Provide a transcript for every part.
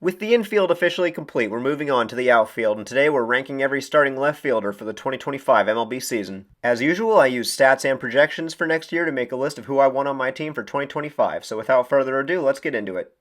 With the infield officially complete, we're moving on to the outfield, and today we're ranking every starting left fielder for the 2025 MLB season. As usual, I use stats and projections for next year to make a list of who I want on my team for 2025, so without further ado, let's get into it.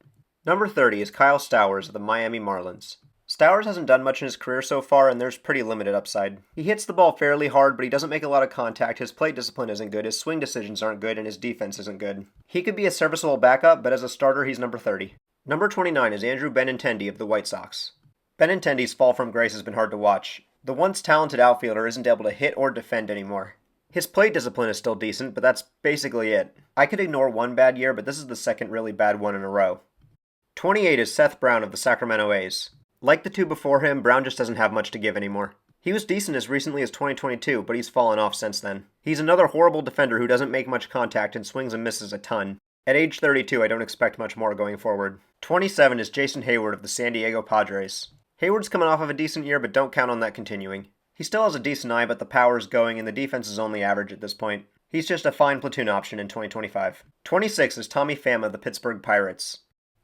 Number 30 is Kyle Stowers of the Miami Marlins. Stowers hasn't done much in his career so far, and there's pretty limited upside. He hits the ball fairly hard, but he doesn't make a lot of contact, his plate discipline isn't good, his swing decisions aren't good, and his defense isn't good. He could be a serviceable backup, but as a starter, he's number 30. Number 29 is Andrew Benintendi of the White Sox. Benintendi's fall from grace has been hard to watch. The once talented outfielder isn't able to hit or defend anymore. His plate discipline is still decent, but that's basically it. I could ignore one bad year, but this is the second really bad one in a row. 28 is Seth Brown of the Sacramento A's. Like the two before him, Brown just doesn't have much to give anymore. He was decent as recently as 2022, but he's fallen off since then. He's another horrible defender who doesn't make much contact and swings and misses a ton. At age 32, I don't expect much more going forward. 27 is Jason Hayward of the San Diego Padres. Hayward's coming off of a decent year, but don't count on that continuing. He still has a decent eye, but the power's going and the defense is only average at this point. He's just a fine platoon option in 2025. 26 is Tommy Pham of the Pittsburgh Pirates.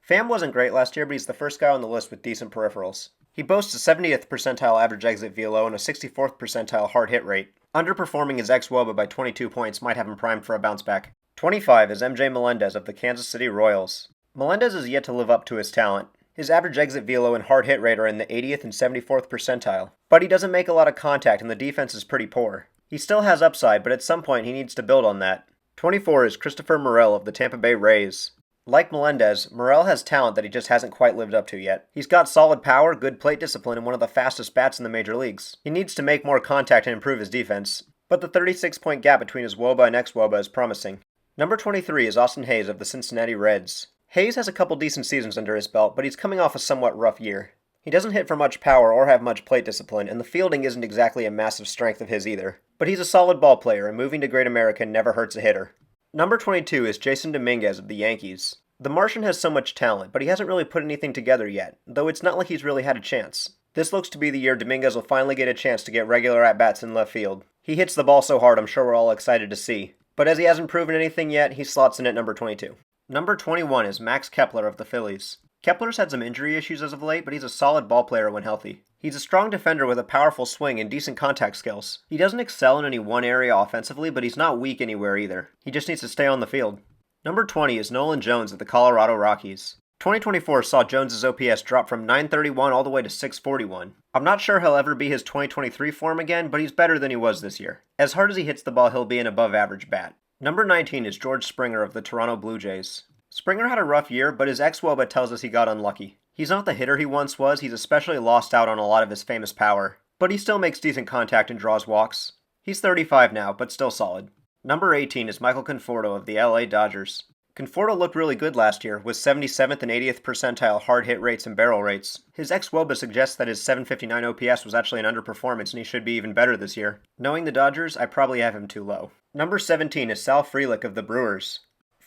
Pham wasn't great last year, but he's the first guy on the list with decent peripherals. He boasts a 70th percentile average exit velo and a 64th percentile hard hit rate. Underperforming his ex-Woba by 22 points might have him primed for a bounce back. 25 is MJ Melendez of the Kansas City Royals. Melendez is yet to live up to his talent. His average exit velo and hard hit rate are in the 80th and 74th percentile, but he doesn't make a lot of contact and the defense is pretty poor. He still has upside, but at some point he needs to build on that. 24 is Christopher Morel of the Tampa Bay Rays. Like Melendez, Morel has talent that he just hasn't quite lived up to yet. He's got solid power, good plate discipline, and one of the fastest bats in the major leagues. He needs to make more contact and improve his defense, but the 36-point gap between his Woba and ex-Woba is promising. Number 23 is Austin Hayes of the Cincinnati Reds. Hayes has a couple decent seasons under his belt, but he's coming off a somewhat rough year. He doesn't hit for much power or have much plate discipline, and the fielding isn't exactly a massive strength of his either. But he's a solid ball player, and moving to Great America never hurts a hitter. Number 22 is Jason Dominguez of the Yankees. The Martian has so much talent, but he hasn't really put anything together yet, though it's not like he's really had a chance. This looks to be the year Dominguez will finally get a chance to get regular at-bats in left field. He hits the ball so hard I'm sure we're all excited to see. But as he hasn't proven anything yet, he slots in at number 22. Number 21 is Max Kepler of the Phillies. Kepler's had some injury issues as of late, but he's a solid ball player when healthy. He's a strong defender with a powerful swing and decent contact skills. He doesn't excel in any one area offensively, but he's not weak anywhere either. He just needs to stay on the field. Number 20 is Nolan Jones of the Colorado Rockies. 2024 saw Jones's OPS drop from 931 all the way to 641. I'm not sure he'll ever be his 2023 form again, but he's better than he was this year. As hard as he hits the ball, he'll be an above-average bat. Number 19 is George Springer of the Toronto Blue Jays. Springer had a rough year, but his ex-Woba tells us he got unlucky. He's not the hitter he once was, he's especially lost out on a lot of his famous power. But he still makes decent contact and draws walks. He's 35 now, but still solid. Number 18 is Michael Conforto of the LA Dodgers. Conforto looked really good last year, with 77th and 80th percentile hard hit rates and barrel rates. His ex-Woba suggests that his 759 OPS was actually an underperformance and he should be even better this year. Knowing the Dodgers, I probably have him too low. Number 17 is Sal Frelick of the Brewers.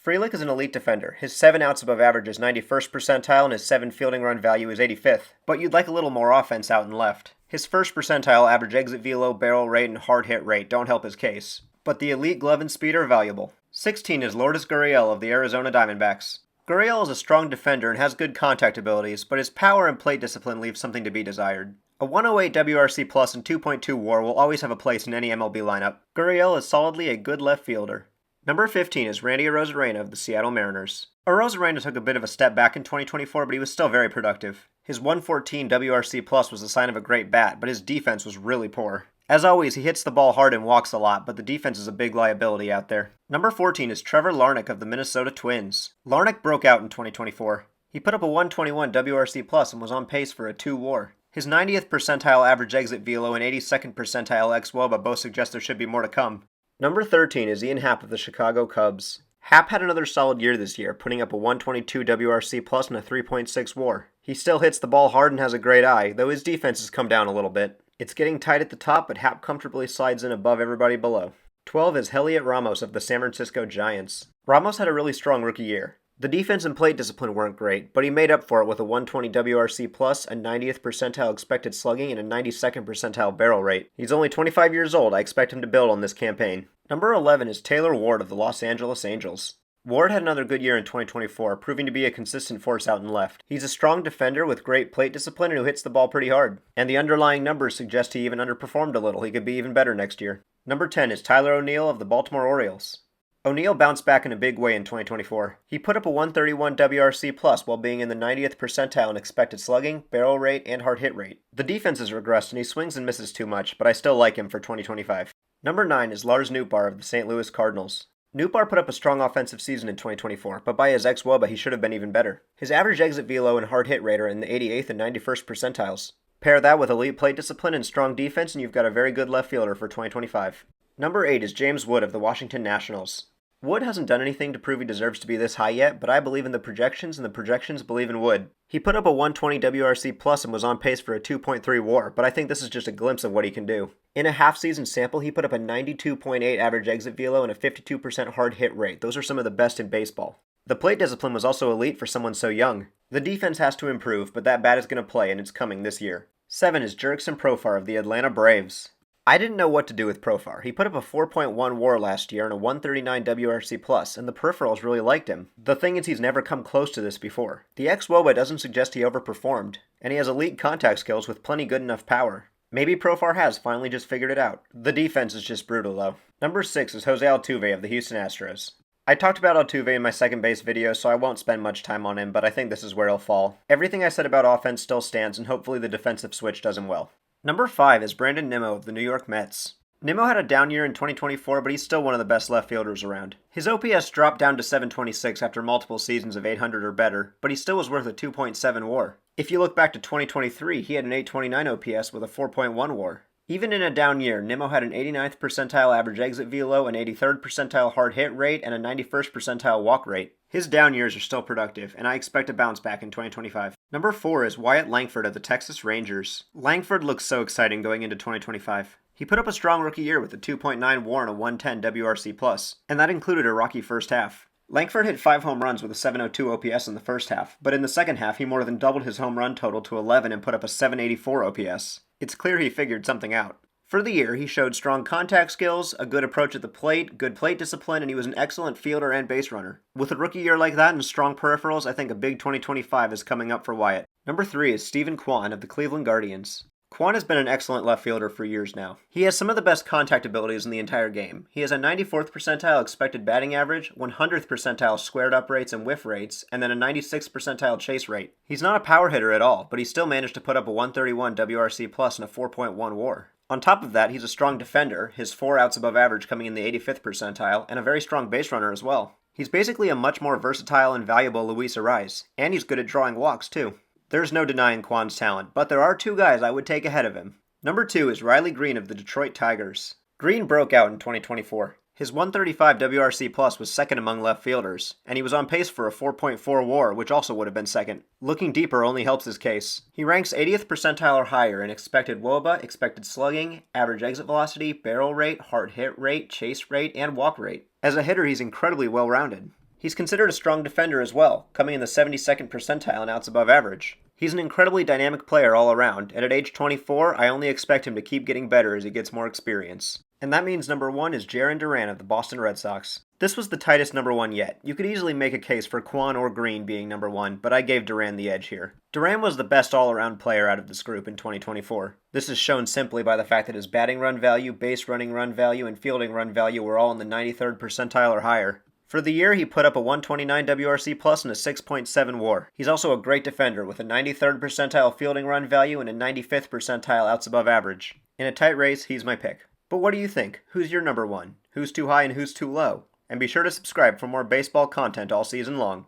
Frelick is an elite defender. His 7 outs above average is 91st percentile and his 7 fielding run value is 85th, but you'd like a little more offense out and left. His first percentile average exit velo, barrel rate, and hard hit rate don't help his case, but the elite glove and speed are valuable. 16 is Lourdes Gurriel of the Arizona Diamondbacks. Gurriel is a strong defender and has good contact abilities, but his power and plate discipline leave something to be desired. A 108 WRC plus and 2.2 WAR will always have a place in any MLB lineup. Gurriel is solidly a good left fielder. Number 15 is Randy Arozarena of the Seattle Mariners. Arozarena took a bit of a step back in 2024, but he was still very productive. His 114 WRC plus was a sign of a great bat, but his defense was really poor. As always, he hits the ball hard and walks a lot, but the defense is a big liability out there. Number 14 is Trevor Larnach of the Minnesota Twins. Larnach broke out in 2024. He put up a 121 WRC plus and was on pace for a 2 WAR. His 90th percentile average exit velo and 82nd percentile ex-Woba both suggest there should be more to come. Number 13 is Ian Happ of the Chicago Cubs. Happ had another solid year this year, putting up a 122 WRC plus and a 3.6 WAR. He still hits the ball hard and has a great eye, though his defense has come down a little bit. It's getting tight at the top, but Happ comfortably slides in above everybody below. 12 is Heliot Ramos of the San Francisco Giants. Ramos had a really strong rookie year. The defense and plate discipline weren't great, but he made up for it with a 120 WRC plus, a 90th percentile expected slugging, and a 92nd percentile barrel rate. He's only 25 years old. I expect him to build on this campaign. Number 11 is Taylor Ward of the Los Angeles Angels. Ward had another good year in 2024, proving to be a consistent force out in left. He's a strong defender with great plate discipline and who hits the ball pretty hard. And the underlying numbers suggest he even underperformed a little. He could be even better next year. Number 10 is Tyler O'Neill of the Baltimore Orioles. O'Neill bounced back in a big way in 2024. He put up a 131 WRC plus while being in the 90th percentile in expected slugging, barrel rate, and hard hit rate. The defense has regressed and he swings and misses too much, but I still like him for 2025. Number 9 is Lars Nootbaar of the St. Louis Cardinals. Nootbaar put up a strong offensive season in 2024, but by his ex-WOBA he should have been even better. His average exit velo and hard hit rate are in the 88th and 91st percentiles. Pair that with elite plate discipline and strong defense and you've got a very good left fielder for 2025. Number 8 is James Wood of the Washington Nationals. Wood hasn't done anything to prove he deserves to be this high yet, but I believe in the projections and the projections believe in Wood. He put up a 120 WRC plus and was on pace for a 2.3 WAR, but I think this is just a glimpse of what he can do. In a half-season sample, he put up a 92.8 average exit velo and a 52% hard hit rate. Those are some of the best in baseball. The plate discipline was also elite for someone so young. The defense has to improve, but that bat is going to play and it's coming this year. 7 is Jurickson Profar of the Atlanta Braves. I didn't know what to do with Profar. He put up a 4.1 WAR last year and a 139 WRC plus, and the peripherals really liked him. The thing is he's never come close to this before. The ex-WOBA doesn't suggest he overperformed, and he has elite contact skills with plenty good enough power. Maybe Profar has finally just figured it out. The defense is just brutal though. Number 6 is Jose Altuve of the Houston Astros. I talked about Altuve in my second base video, so I won't spend much time on him, but I think this is where he'll fall. Everything I said about offense still stands, and hopefully the defensive switch does him well. Number 5 is Brandon Nimmo of the New York Mets. Nimmo had a down year in 2024, but he's still one of the best left fielders around. His OPS dropped down to 726 after multiple seasons of 800 or better, but he still was worth a 2.7 WAR. If you look back to 2023, he had an 829 OPS with a 4.1 WAR. Even in a down year, Nimmo had an 89th percentile average exit velo, an 83rd percentile hard hit rate, and a 91st percentile walk rate. His down years are still productive, and I expect a bounce back in 2025. Number 4 is Wyatt Langford of the Texas Rangers. Langford looks so exciting going into 2025. He put up a strong rookie year with a 2.9 WAR and a 110 WRC+, and that included a rocky first half. Langford hit 5 home runs with a 702 OPS in the first half, but in the second half he more than doubled his home run total to 11 and put up a 784 OPS. It's clear he figured something out. For the year, he showed strong contact skills, a good approach at the plate, good plate discipline, and he was an excellent fielder and base runner. With a rookie year like that and strong peripherals, I think a big 2025 is coming up for Wyatt. Number 3 is Stephen Kwan of the Cleveland Guardians. Kwan has been an excellent left fielder for years now. He has some of the best contact abilities in the entire game. He has a 94th percentile expected batting average, 100th percentile squared up rates and whiff rates, and then a 96th percentile chase rate. He's not a power hitter at all, but he still managed to put up a 131 WRC plus and a 4.1 WAR. On top of that, he's a strong defender, his 4 outs above average coming in the 85th percentile, and a very strong base runner as well. He's basically a much more versatile and valuable Luis Arraez, and he's good at drawing walks too. There's no denying Kwan's talent, but there are 2 guys I would take ahead of him. Number 2 is Riley Green of the Detroit Tigers. Green broke out in 2024. His 135 WRC plus was second among left fielders, and he was on pace for a 4.4 WAR, which also would have been second. Looking deeper only helps his case. He ranks 80th percentile or higher in expected WOBA, expected slugging, average exit velocity, barrel rate, hard hit rate, chase rate, and walk rate. As a hitter, he's incredibly well-rounded. He's considered a strong defender as well, coming in the 72nd percentile in outs above average. He's an incredibly dynamic player all around, and at age 24, I only expect him to keep getting better as he gets more experience. And that means number 1 is Jarren Duran of the Boston Red Sox. This was the tightest number 1 yet. You could easily make a case for Kwan or Green being number 1, but I gave Duran the edge here. Duran was the best all-around player out of this group in 2024. This is shown simply by the fact that his batting run value, base running run value, and fielding run value were all in the 93rd percentile or higher. For the year, he put up a 129 WRC plus and a 6.7 WAR. He's also a great defender with a 93rd percentile fielding run value and a 95th percentile outs above average. In a tight race, he's my pick. But what do you think? Who's your number 1? Who's too high and who's too low? And be sure to subscribe for more baseball content all season long.